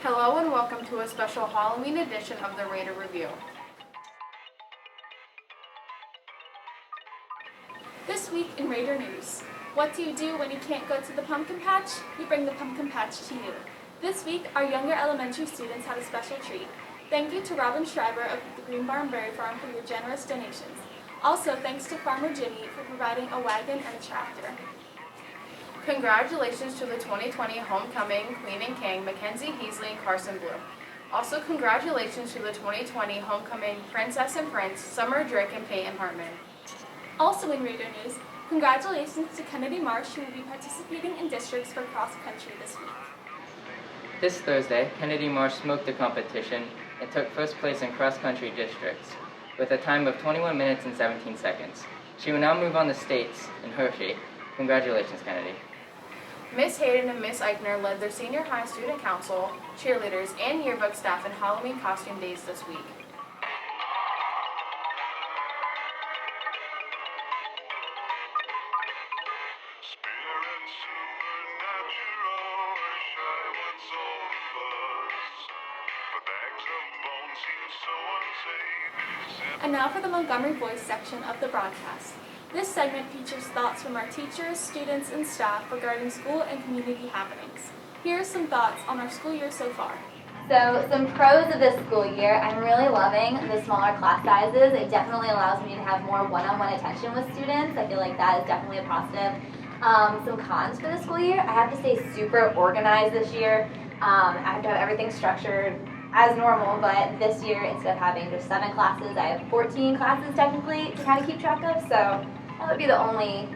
Hello and welcome to a special Halloween edition of the Raider Review. This week in Raider News. What do you do when you can't go to the pumpkin patch? You bring the pumpkin patch to you. This week, our younger elementary students had a special treat. Thank you to Robin Schreiber of the Green Barn Berry Farm for your generous donations. Also, thanks to Farmer Jimmy for providing a wagon and a tractor. Congratulations to the 2020 Homecoming Queen and King, Mackenzie Heasley and Carson Blue. Also, congratulations to the 2020 Homecoming Princess and Prince, Summer Drake and Peyton Hartman. Also in Raider News, congratulations to Kennedy Marsh, who will be participating in districts for cross country this week. This Thursday, Kennedy Marsh smoked the competition and took first place in cross-country districts with a time of 21 minutes and 17 seconds. She will now move on to states in Hershey. Congratulations, Kennedy. Miss Hayden and Miss Eichner led their senior high student council, cheerleaders, and yearbook staff in Halloween costume days this week. And now for the Montgomery Voice section of the broadcast. This segment features thoughts from our teachers, students, and staff regarding school and community happenings. Here are some thoughts on our school year so far. So some pros of this school year, I'm really loving the smaller class sizes. It definitely allows me to have more one-on-one attention with students. I feel like that is definitely a positive. Some cons for the school year, I have to stay super organized this year. I have to have everything structured as normal, but this year, instead of having just 7 classes, I have 14 classes technically to kind of keep track of, so that would be the only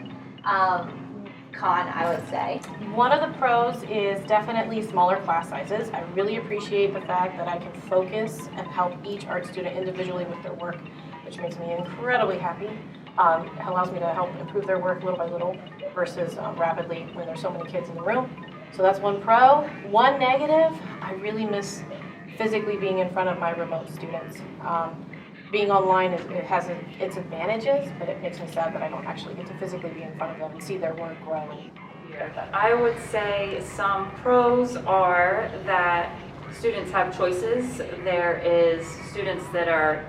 con, I would say. One of the pros is definitely smaller class sizes. I really appreciate the fact that I can focus and help each art student individually with their work, which makes me incredibly happy. It allows me to help improve their work little by little versus rapidly when there's so many kids in the room. So that's one pro. One negative, I really miss physically being in front of my remote students. Being online, it has its advantages, but it makes me sad that I don't actually get to physically be in front of them and see their work grow and get better. I would say some pros are that students have choices. There is students that are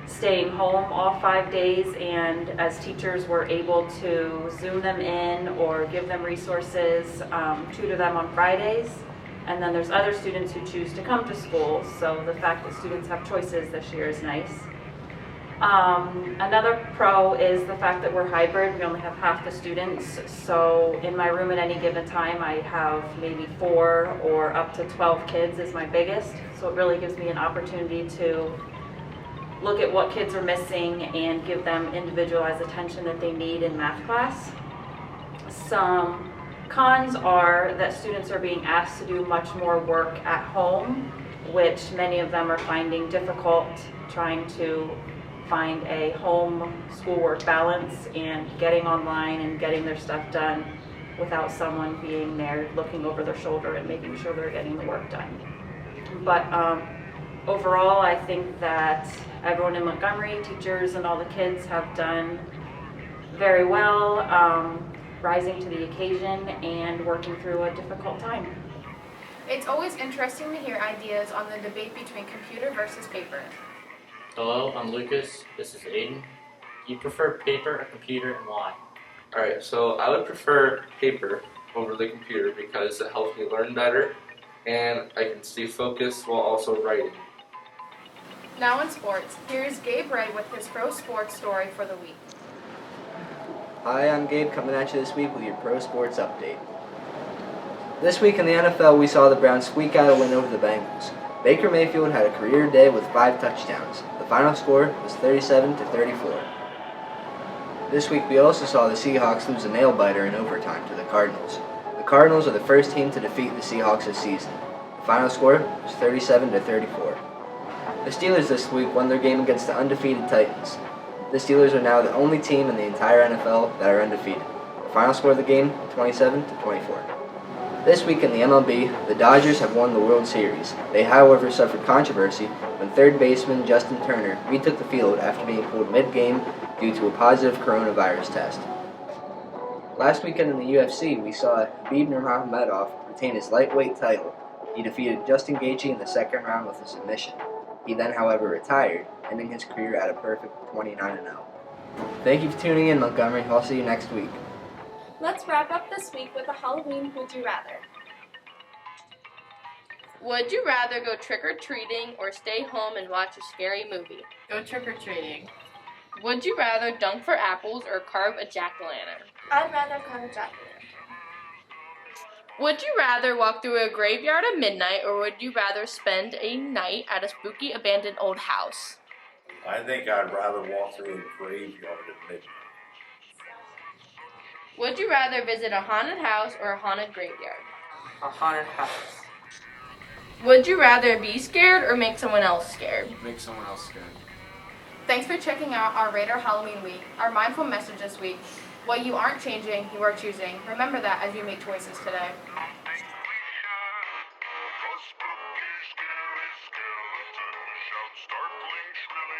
staying home all 5 days, and as teachers we're able to Zoom them in or give them resources, tutor them on Fridays. And then there's other students who choose to come to school, so the fact that students have choices this year is nice. Another pro is the fact that we're hybrid. We only have half the students, so in my room at any given time I have maybe 4 or up to 12 kids is my biggest, so it really gives me an opportunity to look at what kids are missing and give them individualized attention that they need in math class. Some cons are that students are being asked to do much more work at home, which many of them are finding difficult, trying to find a home schoolwork balance and getting online and getting their stuff done without someone being there looking over their shoulder and making sure they're getting the work done. But overall, I think that everyone in Montgomery, teachers and all the kids have done very well, rising to the occasion and working through a difficult time. It's always interesting to hear ideas on the debate between computer versus paper. Hello, I'm Lucas. This is Aiden. Do you prefer paper or computer, and why? Alright, so I would prefer paper over the computer because it helps me learn better and I can stay focused while also writing. Now in sports, here's Gabe Wright with his pro sports story for the week. Hi, I'm Gabe coming at you this week with your pro sports update. This week in the NFL, we saw the Browns squeak out a win over the Bengals. Baker Mayfield had a career day with 5 touchdowns. The final score was 37-34. This week we also saw the Seahawks lose a nail-biter in overtime to the Cardinals. The Cardinals are the first team to defeat the Seahawks this season. The final score was 37-34. The Steelers this week won their game against the undefeated Titans. The Steelers are now the only team in the entire NFL that are undefeated. The final score of the game, 27-24. This week in the MLB, the Dodgers have won the World Series. They, however, suffered controversy when third baseman Justin Turner retook the field after being pulled mid-game due to a positive coronavirus test. Last weekend in the UFC, we saw Khabib Nurmagomedov retain his lightweight title. He defeated Justin Gaethje in the second round with a submission. He then, however, retired, ending his career at a perfect 29-0. Thank you for tuning in, Montgomery. I'll see you next week. Let's wrap up this week with a Halloween Would You Rather. Would you rather go trick-or-treating or stay home and watch a scary movie? Go trick-or-treating. Would you rather dunk for apples or carve a jack-o'-lantern? I'd rather carve a jack-o'-lantern. Would you rather walk through a graveyard at midnight, or would you rather spend a night at a spooky abandoned old house? I think I'd rather walk through a graveyard at midnight. Would you rather visit a haunted house or a haunted graveyard? A haunted house. Would you rather be scared or make someone else scared? Make someone else scared. Thanks for checking out our Radar Halloween Week. Our mindful message this week: what you aren't changing, you are choosing. Remember that as you make choices today. Startling, shrilly